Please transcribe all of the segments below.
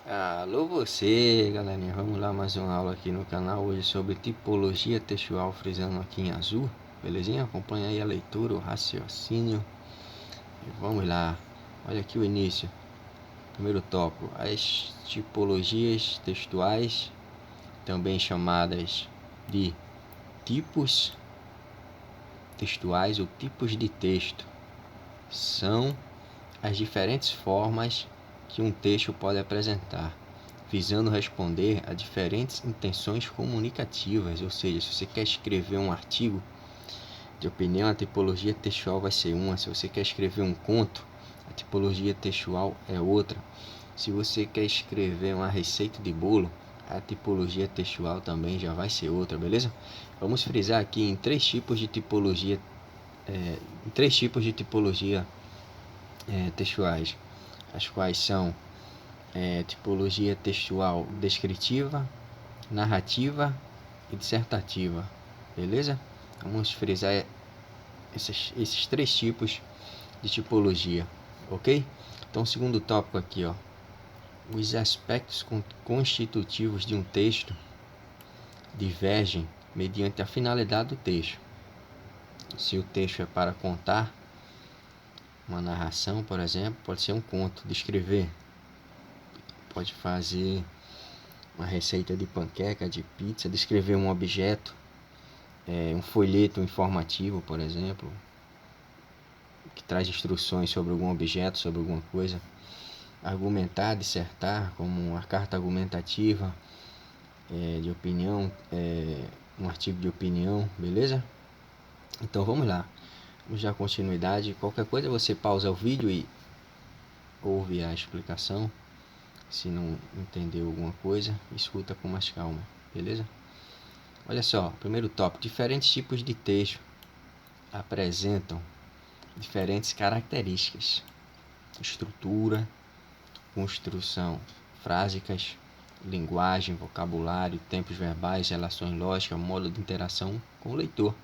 Alô você, galerinha, vamos lá mais uma aula aqui no canal hoje sobre tipologia textual, frisando aqui em azul, belezinha? Acompanha aí a leitura, o raciocínio e vamos lá. Olha aqui o início, primeiro tópico, as tipologias textuais, também chamadas de tipos textuais ou tipos de texto, são as diferentes formas que um texto pode apresentar, visando responder a diferentes intenções comunicativas. Ou seja, se você quer escrever um artigo de opinião, a tipologia textual vai ser uma. Se você quer escrever um conto, a tipologia textual é outra. Se você quer escrever uma receita de bolo, a tipologia textual também já vai ser outra, beleza? Vamos frisar aqui em três tipos de tipologia, textuais, as quais são tipologia textual descritiva, narrativa e dissertativa, beleza? Vamos frisar esses três tipos de tipologia, ok? Então, segundo tópico aqui, ó, os aspectos constitutivos de um texto divergem mediante a finalidade do texto. Se o texto é para contar uma narração, por exemplo, pode ser um conto, descrever, pode fazer uma receita de panqueca, de pizza, descrever um objeto, um folheto informativo, por exemplo, que traz instruções sobre algum objeto, sobre alguma coisa. Argumentar, dissertar, como uma carta argumentativa de opinião, um artigo de opinião, beleza? Então vamos lá, vamos dar continuidade. Qualquer coisa você pausa o vídeo e ouve a explicação. Se não entendeu alguma coisa, escuta com mais calma, beleza? Olha só, primeiro tópico, diferentes tipos de texto apresentam diferentes características: estrutura, construção frásicas, linguagem, vocabulário, tempos verbais, relações lógicas, modo de interação com o leitor.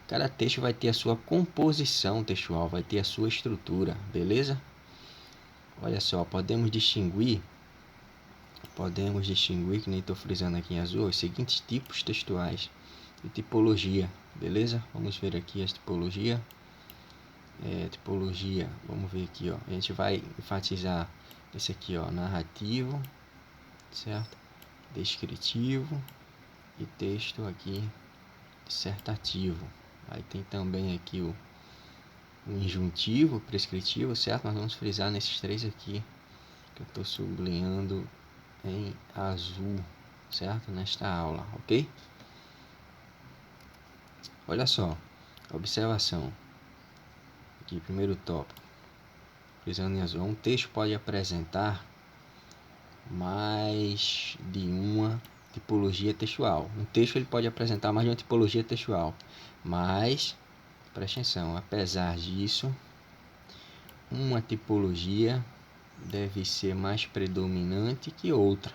Cada texto vai ter a sua composição textual, vai ter a sua estrutura, beleza? Olha só, podemos distinguir, que nem estou frisando aqui em azul, os seguintes tipos textuais de tipologia, beleza? Vamos ver aqui as tipologias. Vamos ver aqui, ó. A gente vai enfatizar esse aqui, ó, narrativo, certo? Descritivo e texto aqui dissertativo. Aí tem também aqui o injuntivo, prescritivo, certo? Mas vamos frisar nesses três aqui que eu estou sublinhando em azul, certo? Nesta aula, ok? Olha só, observação. Aqui, primeiro tópico. Frisando em azul. Um texto pode apresentar mais de uma tipologia textual. Um texto ele pode apresentar mais de uma tipologia textual, mas, preste atenção, apesar disso, uma tipologia deve ser mais predominante que outra,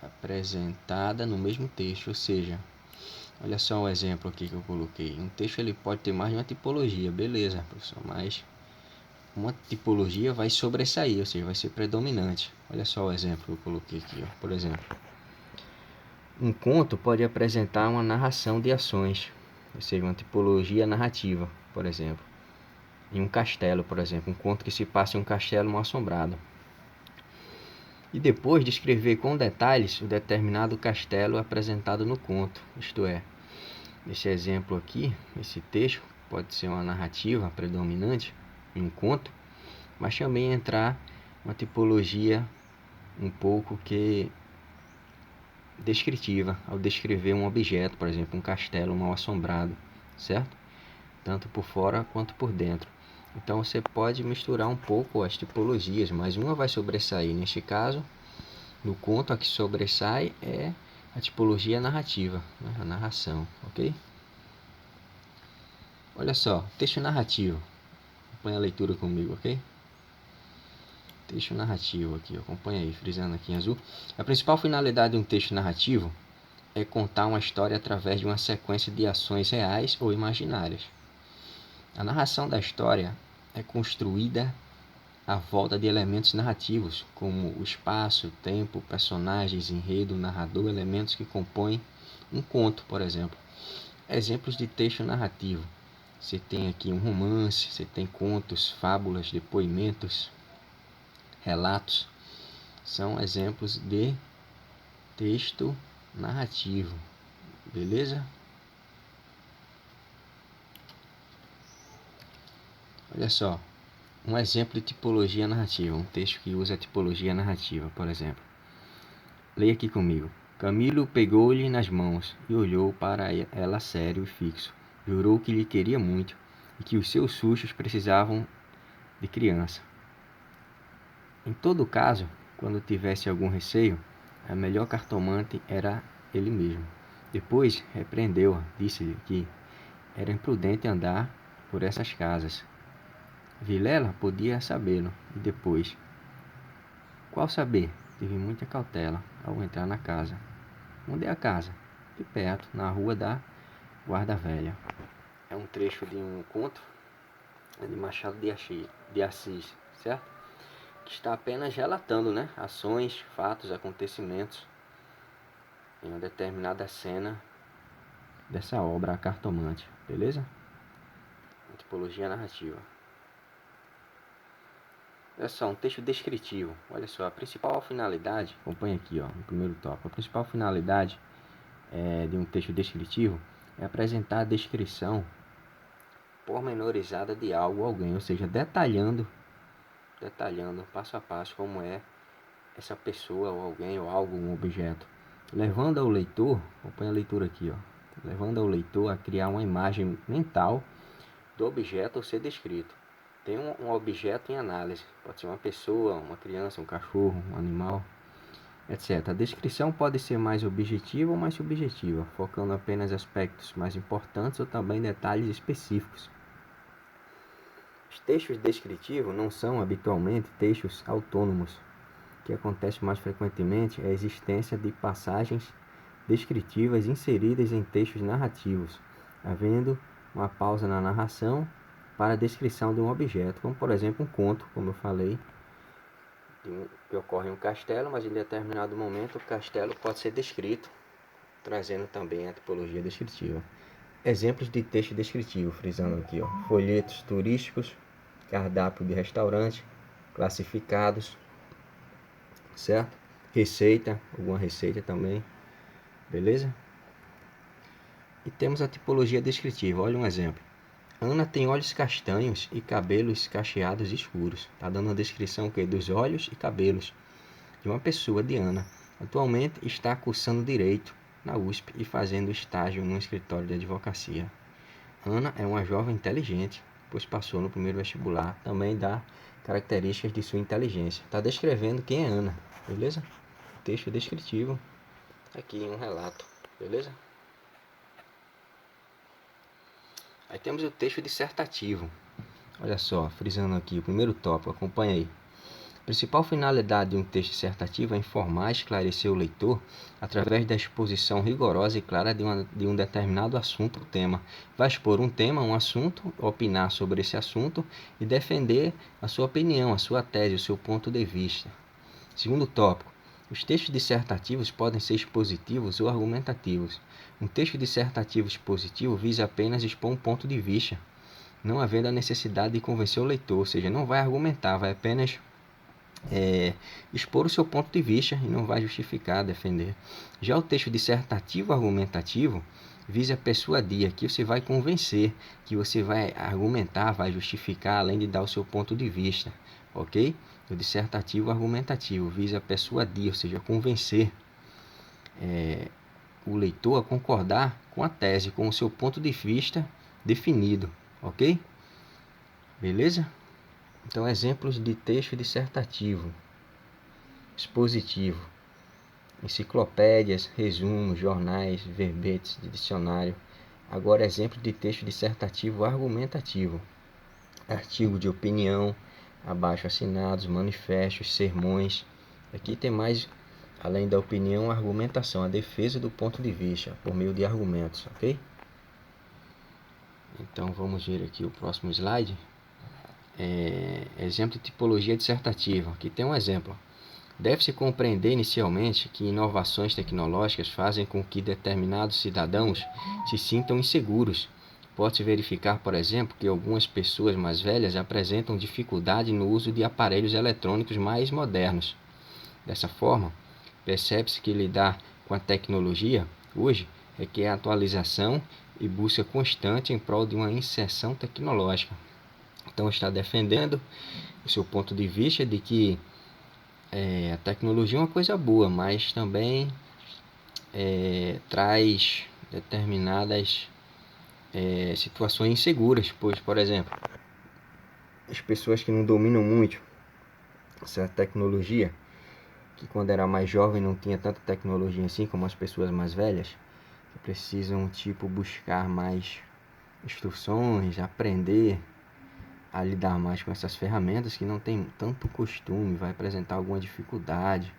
apresentada no mesmo texto. Ou seja, olha só o exemplo aqui que eu coloquei. Um texto ele pode ter mais de uma tipologia, beleza, professor, mas uma tipologia vai sobressair, ou seja, vai ser predominante. Olha só o exemplo que eu coloquei aqui, ó. Por exemplo, um conto pode apresentar uma narração de ações, ou seja, uma tipologia narrativa, por exemplo. Em um castelo, por exemplo, um conto que se passa em um castelo mal assombrado. E depois descrever com detalhes o determinado castelo apresentado no conto, isto é, esse exemplo aqui, esse texto, pode ser uma narrativa predominante em um conto, mas também entrar uma tipologia um pouco que descritiva, ao descrever um objeto, por exemplo, um castelo mal assombrado, certo? Tanto por fora quanto por dentro. Então você pode misturar um pouco as tipologias, mas uma vai sobressair. Neste caso, no conto, a que sobressai é a tipologia narrativa, né? A narração, ok? Olha só, texto narrativo. Acompanha a leitura comigo, ok? Texto narrativo aqui, acompanha aí, frisando aqui em azul. A principal finalidade de um texto narrativo é contar uma história através de uma sequência de ações reais ou imaginárias. A narração da história é construída à volta de elementos narrativos, como o espaço, tempo, personagens, enredo, narrador, elementos que compõem um conto, por exemplo. Exemplos de texto narrativo. Você tem aqui um romance, você tem contos, fábulas, depoimentos, relatos. São exemplos de texto narrativo. Beleza? Olha só. Um exemplo de tipologia narrativa. Um texto que usa tipologia narrativa, por exemplo. Leia aqui comigo. Camilo pegou-lhe nas mãos e olhou para ela sério e fixo. Jurou que lhe queria muito e que os seus sustos precisavam de criança. Em todo caso, quando tivesse algum receio, a melhor cartomante era ele mesmo. Depois repreendeu-a, disse-lhe que era imprudente andar por essas casas. Vilela podia sabê-lo, e depois. Qual saber? Tive muita cautela ao entrar na casa. Onde é a casa? De perto, na rua da Guarda Velha. É um trecho de um conto de Machado de Assis, certo? Que está apenas relatando, né, ações, fatos, acontecimentos em uma determinada cena dessa obra, A Cartomante, beleza? Tipologia narrativa. Olha só, um texto descritivo. Olha só, a principal finalidade, acompanha aqui, ó, no primeiro tópico. A principal finalidade de um texto descritivo é apresentar a descrição pormenorizada de algo ou alguém, ou seja, detalhando passo a passo como é essa pessoa ou alguém ou algo, um objeto, levando ao leitor, acompanha a leitura aqui, ó, levando ao leitor a criar uma imagem mental do objeto a ser descrito. Tem um objeto em análise, pode ser uma pessoa, uma criança, um cachorro, um animal, etc. A descrição pode ser mais objetiva ou mais subjetiva, focando apenas aspectos mais importantes ou também detalhes específicos. Os textos descritivos não são habitualmente textos autônomos. O que acontece mais frequentemente é a existência de passagens descritivas inseridas em textos narrativos, havendo uma pausa na narração para a descrição de um objeto, como por exemplo um conto, como eu falei, que ocorre em um castelo, mas em determinado momento o castelo pode ser descrito, trazendo também a tipologia descritiva. Exemplos de texto descritivo, frisando aqui, ó, folhetos turísticos, cardápio de restaurante, classificados, certo? Receita, alguma receita também, beleza? E temos a tipologia descritiva, olha um exemplo. Ana tem olhos castanhos e cabelos cacheados escuros. Está dando uma descrição aqui dos olhos e cabelos de uma pessoa, de Ana. Atualmente está cursando Direito na USP e fazendo estágio num escritório de advocacia. Ana é uma jovem inteligente, pois passou no primeiro vestibular. Também dá características de sua inteligência. Está descrevendo quem é Ana, beleza? Texto descritivo, aqui um relato, beleza? Aí temos o texto dissertativo. Olha só, frisando aqui o primeiro tópico, acompanha aí. A principal finalidade de um texto dissertativo é informar e esclarecer o leitor através da exposição rigorosa e clara de um determinado assunto ou tema. Vai expor um tema, um assunto, opinar sobre esse assunto e defender a sua opinião, a sua tese, o seu ponto de vista. Segundo tópico. Os textos dissertativos podem ser expositivos ou argumentativos. Um texto dissertativo expositivo visa apenas expor um ponto de vista, não havendo a necessidade de convencer o leitor, ou seja, não vai argumentar, vai apenas expor o seu ponto de vista e não vai justificar, defender. Já o texto dissertativo argumentativo visa persuadir, aqui você vai convencer, que você vai argumentar, vai justificar, além de dar o seu ponto de vista, ok? O dissertativo argumentativo visa persuadir, ou seja, convencer o leitor a concordar com a tese, com o seu ponto de vista definido, ok? Beleza? Então, exemplos de texto dissertativo, expositivo, enciclopédias, resumos, jornais, verbetes de dicionário. Agora, exemplo de texto dissertativo argumentativo, artigo de opinião, abaixo assinados, manifestos, sermões. Aqui tem mais, além da opinião, a argumentação, a defesa do ponto de vista, por meio de argumentos, ok? Então, vamos ver aqui o próximo slide. exemplo de tipologia dissertativa. Aqui tem um exemplo. Deve-se compreender inicialmente que inovações tecnológicas fazem com que determinados cidadãos se sintam inseguros. Pode-se verificar, por exemplo, que algumas pessoas mais velhas apresentam dificuldade no uso de aparelhos eletrônicos mais modernos. Dessa forma, percebe-se que lidar com a tecnologia hoje requer atualização e busca constante em prol de uma inserção tecnológica. Então, está defendendo o seu ponto de vista de que a tecnologia é uma coisa boa, mas também traz determinadas situações inseguras, pois, por exemplo, as pessoas que não dominam muito essa tecnologia, que quando era mais jovem não tinha tanta tecnologia assim como as pessoas mais velhas, que precisam buscar mais instruções, aprender a lidar mais com essas ferramentas, que não tem tanto costume, vai apresentar alguma dificuldade,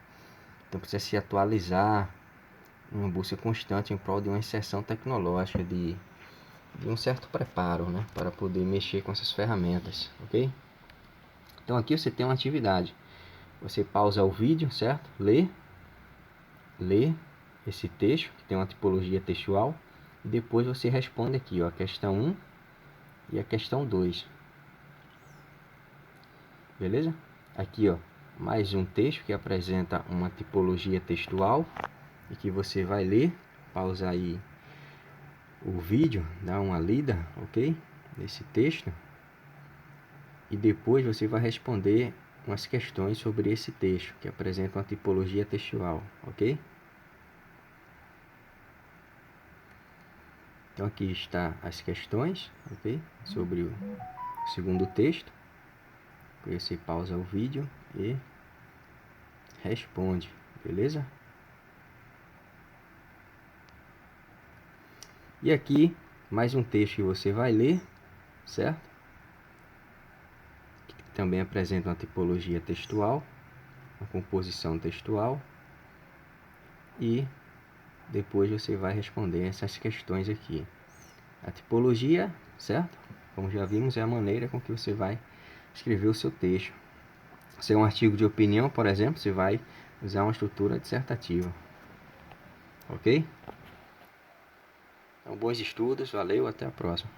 então precisa se atualizar, uma busca constante em prol de uma inserção tecnológica, de um certo preparo, né, para poder mexer com essas ferramentas, ok? Então aqui você tem uma atividade, você pausa o vídeo, certo? Lê esse texto, que tem uma tipologia textual, e depois você responde aqui, ó, a questão 1 e a questão 2. Beleza? Aqui, ó, mais um texto que apresenta uma tipologia textual e que você vai ler, pausa aí o vídeo, dá uma lida, ok? Nesse texto. E depois você vai responder umas questões sobre esse texto que apresenta uma tipologia textual, ok? Então aqui está as questões, ok? Sobre o segundo texto. Você pausa o vídeo e responde, beleza? E aqui mais um texto que você vai ler, certo? Que também apresenta uma tipologia textual, uma composição textual, e depois você vai responder essas questões aqui. A tipologia, certo? Como já vimos, é a maneira com que você vai escrever o seu texto. Se é um artigo de opinião, por exemplo, você vai usar uma estrutura dissertativa. Ok? Então, bons estudos, valeu, até a próxima.